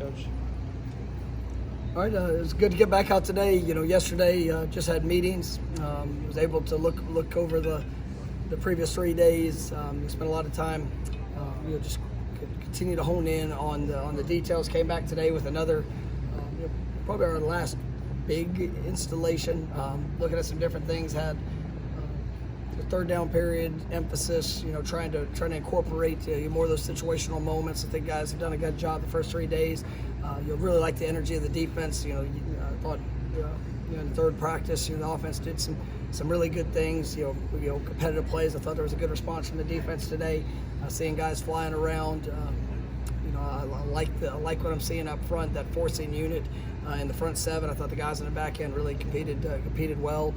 Coach. All right, it was good to get back out today. Yesterday just had meetings. Was able to look over the previous 3 days. We spent a lot of time, just continue to hone in on the details. Came back today with another, probably our last big installation. Looking at some different things. Had the third down period emphasis. Trying to incorporate more of those situational moments. I think guys have done a good job the first 3 days. You'll really like the energy of the defense. I thought in third practice, the offense did some really good things. Competitive plays. I thought there was a good response from the defense today. Seeing guys flying around. I like what I'm seeing up front. That forcing unit in the front seven. I thought the guys in the back end really competed well.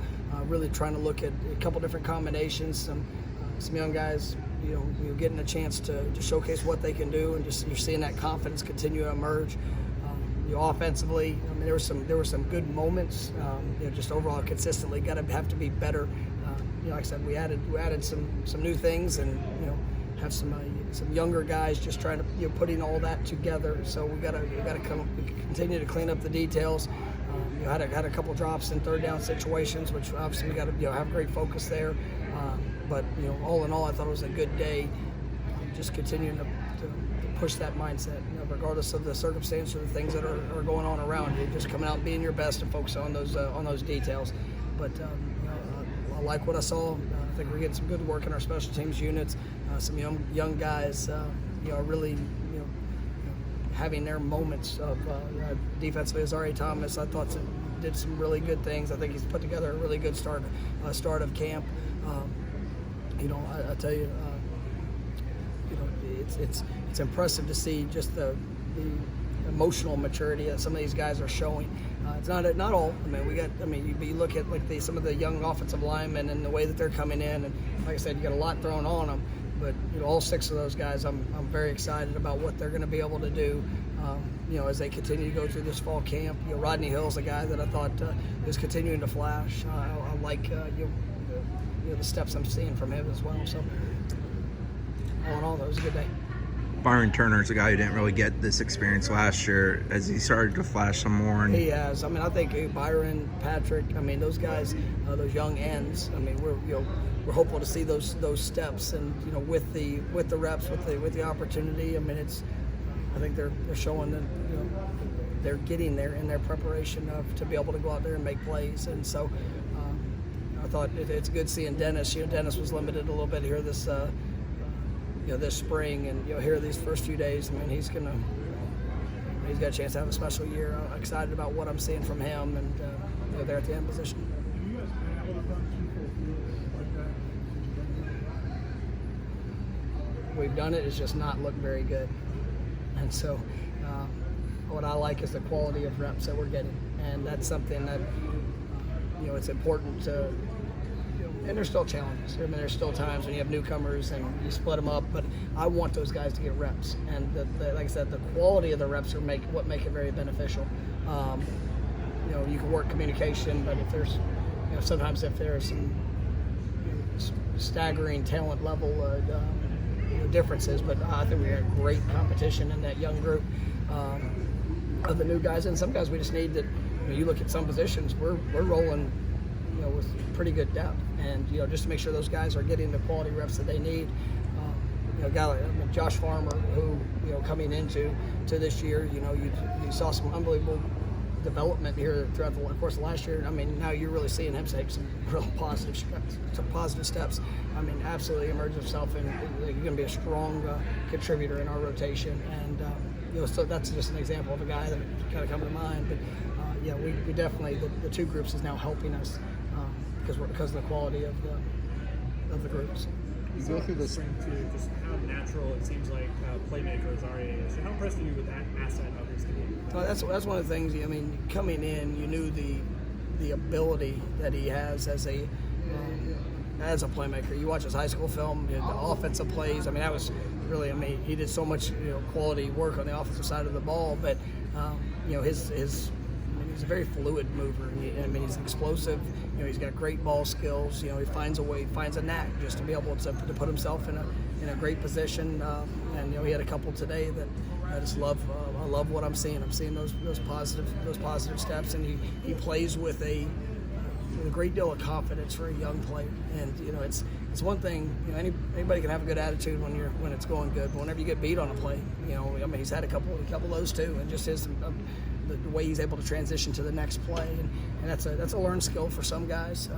Really trying to look at a couple different combinations. Some young guys. Getting a chance to showcase what they can do, and just you're seeing that confidence continue to emerge. Offensively, there were some good moments. Just overall, consistently, have to be better. Like I said, we added some new things, and have some younger guys just trying to putting all that together. So we gotta continue to clean up the details. Had a couple drops in third down situations, which obviously we got to have great focus there. But all in all, I thought it was a good day. Just continuing to push that mindset, regardless of the circumstance or the things that are going on around you. Just coming out and being your best and focus on those details. But I like what I saw. I think we're getting some good work in our special teams units. Some young guys, really having their moments of defensively. Azari Thomas, I thought did some really good things. I think he's put together a really good start of camp. I tell you, it's impressive to see just the emotional maturity that some of these guys are showing. It's not all. You look at some of the young offensive linemen and the way that they're coming in, and like I said, you got a lot thrown on them. But all 6 of those guys, I'm very excited about what they're going to be able to do. As they continue to go through this fall camp. Rodney Hill's a guy that I thought is continuing to flash. I like the steps I'm seeing from him as well. So all in all, that was a good day. Byron Turner's a guy who didn't really get this experience last year. As he started to flash some more? And he has. I think Byron, Patrick. those guys, those young ends. We're hopeful to see those steps, and with the reps, with the opportunity. I think they're showing that they're getting there in their preparation to be able to go out there and make plays. And so I thought it's good seeing Dennis. Dennis was limited a little bit here this spring, and here these first few days. He's got a chance to have a special year. I'm excited about what I'm seeing from him, and they're at the end position. We've done it. It's just not looked very good, and so what I like is the quality of reps that we're getting, and that's something that it's important to. And there's still challenges. There's still times when you have newcomers and you split them up, but I want those guys to get reps. And like I said, the quality of the reps are what make it very beneficial. You can work communication, but if there's, sometimes if there's some staggering talent level differences, but I think we had great competition in that young group of the new guys, and some guys we just need that. You look at some positions, we're rolling. With pretty good depth, and just to make sure those guys are getting the quality reps that they need. A guy like Josh Farmer, who coming into this year, you saw some unbelievable development here throughout the course of last year. Now you're really seeing him take some real positive steps. Absolutely emerge himself, and he's going to be a strong contributor in our rotation. And so that's just an example of a guy that kind of come to mind. But we definitely the two groups is now helping us. Because of the quality of the groups. You go through this spring too, just how natural it seems like playmakers are. So how impressed are you with that asset of this team? Well, that's one of the things. Coming in, you knew the ability that he has as a playmaker. You watch his high school film, the offensive plays. That was really. He did so much quality work on the offensive side of the ball, but his. He's a very fluid mover. He's explosive. He's got great ball skills. He finds a knack just to be able to put himself in a great position. And he had a couple today that I just love I love what I'm seeing. I'm seeing those positive steps, and he plays with a great deal of confidence for a young player. And it's one thing, anybody can have a good attitude when it's going good, but whenever you get beat on a play, he's had a couple of those too, and just the way he's able to transition to the next play, and that's a learned skill for some guys.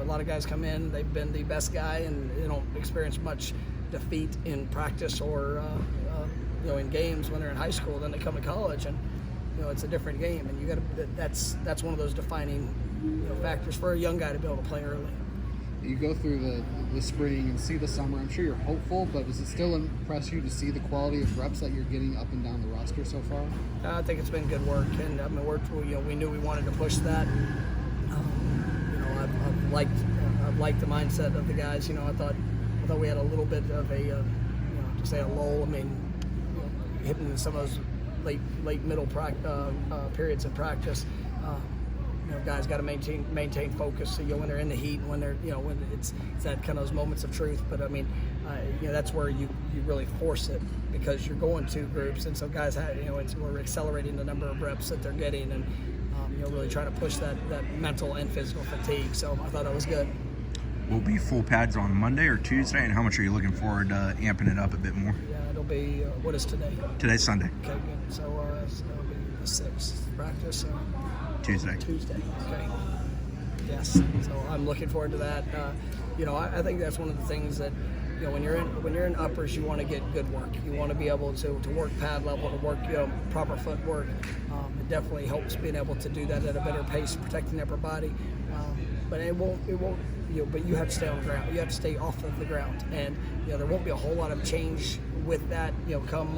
A lot of guys come in, they've been the best guy, and they don't experience much defeat in practice or in games when they're in high school. Then they come to college, and it's a different game, and that's one of those defining factors for a young guy to be able to play early. You go through the spring and see the summer. I'm sure you're hopeful, but does it still impress you to see the quality of reps that you're getting up and down the roster so far? I think it's been good work, and we knew we wanted to push that. I've liked the mindset of the guys. I thought we had a little bit of a to say a lull. Hitting some of those late middle periods in practice. Guys got to maintain focus. So, when they're in the heat, when they're when it's that kind of those moments of truth. But that's where you really force it, because you're going two groups, and so guys we're accelerating the number of reps that they're getting, and really trying to push that mental and physical fatigue. So I thought that was good. Will be full pads on Monday or Tuesday, and how much are you looking forward to amping it up a bit more? Yeah, it'll be what is today? Today's Sunday. Okay, good. So it'll be the 6th practice. Tuesday. Okay. Yes. So I'm looking forward to that. I think that's one of the things that when you're in uppers, you want to get good work. You want to be able to work pad level, to work proper footwork. It definitely helps being able to do that at a better pace, protecting the upper body. But it won't. But you have to stay on the ground. You have to stay off of the ground, and there won't be a whole lot of change with that. Come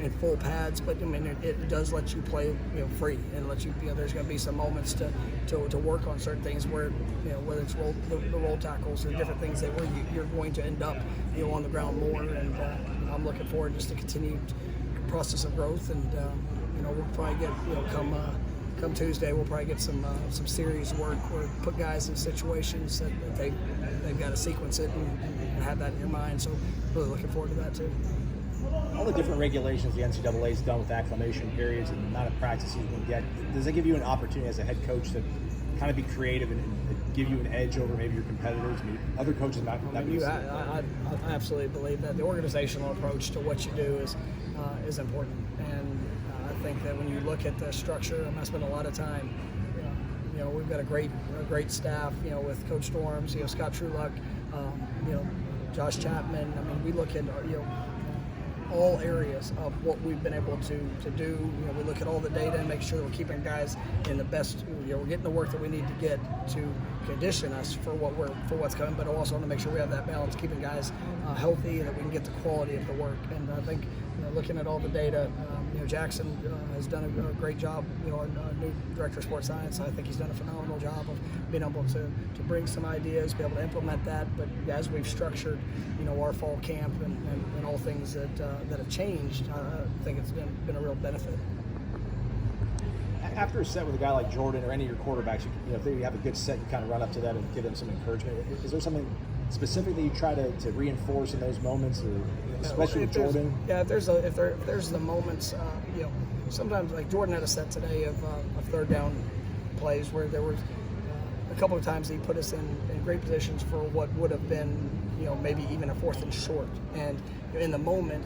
in full pads, but it does let you play free, and let you there's going to be some moments to work on certain things where whether it's the roll tackles or different things where you're going to end up on the ground more, and I'm looking forward just to continued process of growth, and we'll probably get come Tuesday we'll probably get some serious work where put guys in situations that they've got to sequence it and have that in your mind. So really looking forward to that too. All the different regulations the NCAA's done with acclimation periods and the amount of practice you can get, does it give you an opportunity as a head coach to kind of be creative and give you an edge over maybe your competitors? Other coaches might not be. I absolutely believe that the organizational approach to what you do is important, and I think that when you look at the structure, I spend a lot of time. We've got a great staff. With Coach Storms, Scott Trueluck, Josh Chapman. We look at all areas of what we've been able to do. We look at all the data and make sure that we're keeping guys in the best. We're getting the work that we need to get to condition us for what's coming, but also want to make sure we have that balance, keeping guys healthy, and that we can get the quality of the work. And I think looking at all the data, Jackson has done a great job. Our new director of sports science, I think he's done a phenomenal job of being able to bring some ideas, be able to implement that. But as we've structured, our fall camp and all things that have changed, I think it's been a real benefit. After a set with a guy like Jordan or any of your quarterbacks, if they have a good set, you kind of run up to them and give them some encouragement. Is there something specific that you try to reinforce in those moments, or especially with Jordan? If there's the moments, sometimes like Jordan had a set today of third down plays where there was a couple of times he put us in great positions for what would have been maybe even a 4th and short, and in the moment,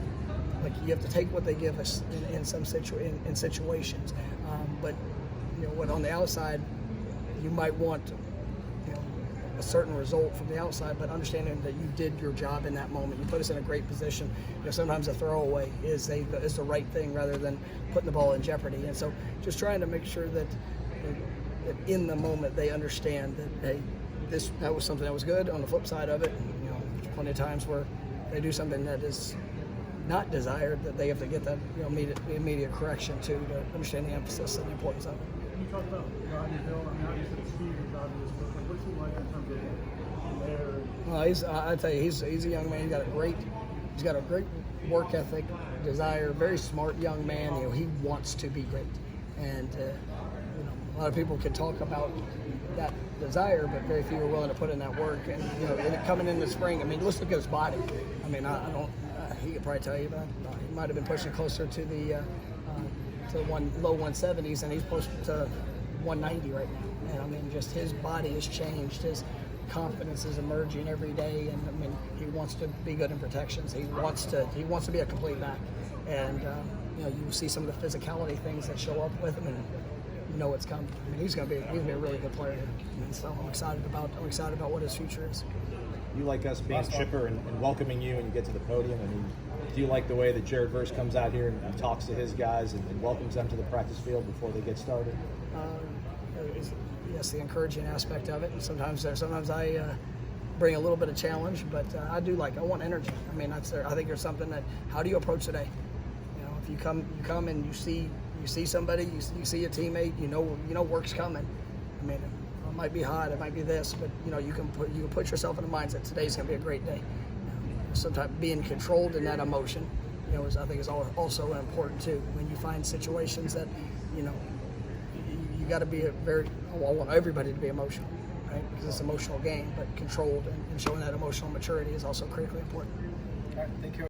like you have to take what they give us in some situations, but what on the outside you might want a certain result from the outside, but understanding that you did your job in that moment. You put us in a great position. Sometimes a throwaway is the right thing rather than putting the ball in jeopardy. And so just trying to make sure that in the moment they understand that, hey, that was something that was good. On the flip side of it, plenty of times where they do something that is not desired, that they have to get that immediate correction to understand the emphasis and the importance of it. You talk about Rodney Hill. Obviously the speed is obvious, but what's he like in terms of there? I tell you, he's a young man. He's got a great work ethic, desire. Very smart young man. He wants to be great, and a lot of people can talk about that desire, but very few are willing to put in that work. And and coming in the spring, let's look at his body. I don't. he could probably tell you, but he might have been pushing closer to the low 170s, and he's close to 190 right now. And I mean, just his body has changed. His confidence is emerging every day, and I mean, he wants to be good in protections. He wants to be a complete back, and you see some of the physicality things that show up with him, and you know it's coming. I mean, he's gonna be a really good player, and so I'm excited about what his future is. You like us being chipper and welcoming you when you get to the podium? I mean, do you like the way that Jared Verse comes out here and talks to his guys and welcomes them to the practice field before they get started? Yes, the encouraging aspect of it, and sometimes I bring a little bit of challenge, but I want energy. I mean, I think there's something that, how do you approach today? If you come and you see somebody, you see a teammate, you know work's coming. I mean, it might be hot, it might be this, but you can put yourself in the mindset today's going to be a great day. Sometimes being controlled in that emotion, I think is also important too. When you find situations that, you got to be I want everybody to be emotional, right? Because it's an emotional game, but controlled and showing that emotional maturity is also critically important. All right, thank you.